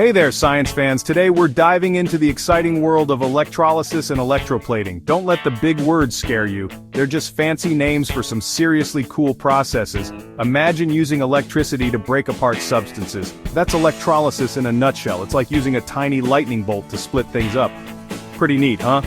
Hey there, science fans. Today we're diving into the exciting world of electrolysis and electroplating. Don't let the big words scare you. They're just fancy names for some seriously cool processes. Imagine using electricity to break apart substances. That's electrolysis in a nutshell. It's like using a tiny lightning bolt to split things up. Pretty neat, huh?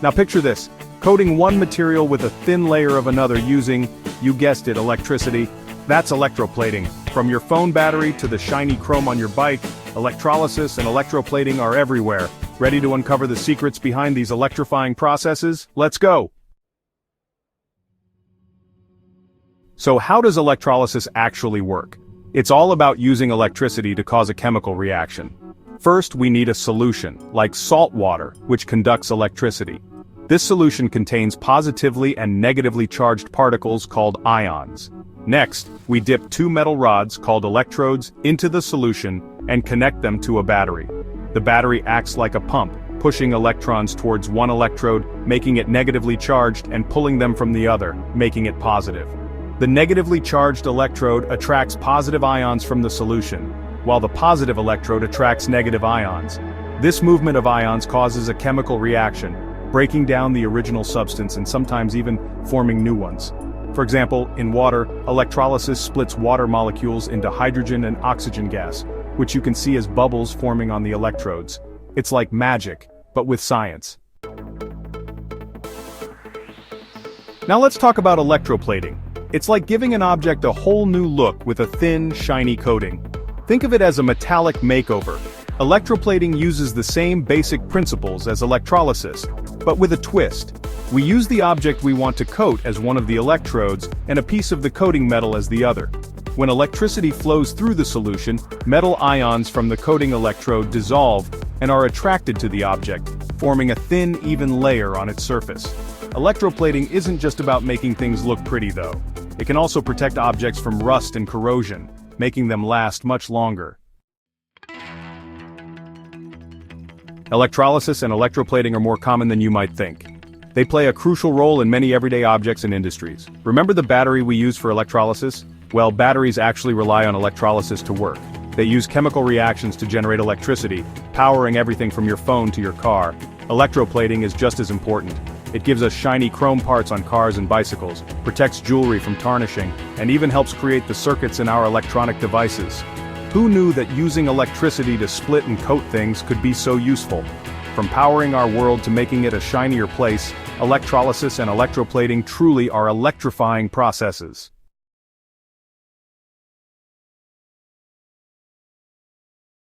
Now picture this. Coating one material with a thin layer of another using, you guessed it, electricity. That's electroplating. From your phone battery to the shiny chrome on your bike, electrolysis and electroplating are everywhere. Ready to uncover the secrets behind these electrifying processes? Let's go! So how does electrolysis actually work? It's all about using electricity to cause a chemical reaction. First, we need a solution, like salt water, which conducts electricity. This solution contains positively and negatively charged particles called ions. Next, we dip two metal rods, called electrodes, into the solution and connect them to a battery. The battery acts like a pump, pushing electrons towards one electrode, making it negatively charged, and pulling them from the other, making it positive. The negatively charged electrode attracts positive ions from the solution, while the positive electrode attracts negative ions. This movement of ions causes a chemical reaction, breaking down the original substance and sometimes even forming new ones. For example, in water, electrolysis splits water molecules into hydrogen and oxygen gas, which you can see as bubbles forming on the electrodes. It's like magic, but with science. Now let's talk about electroplating. It's like giving an object a whole new look with a thin, shiny coating. Think of it as a metallic makeover. Electroplating uses the same basic principles as electrolysis, but with a twist. We use the object we want to coat as one of the electrodes and a piece of the coating metal as the other. When electricity flows through the solution, metal ions from the coating electrode dissolve and are attracted to the object, forming a thin, even layer on its surface. Electroplating isn't just about making things look pretty though. It can also protect objects from rust and corrosion, making them last much longer. Electrolysis and electroplating are more common than you might think. They play a crucial role in many everyday objects and industries. Remember the battery we use for electrolysis? Well, batteries actually rely on electrolysis to work. They use chemical reactions to generate electricity, powering everything from your phone to your car. Electroplating is just as important. It gives us shiny chrome parts on cars and bicycles, protects jewelry from tarnishing, and even helps create the circuits in our electronic devices. Who knew that using electricity to split and coat things could be so useful? From powering our world to making it a shinier place, electrolysis and electroplating truly are electrifying processes.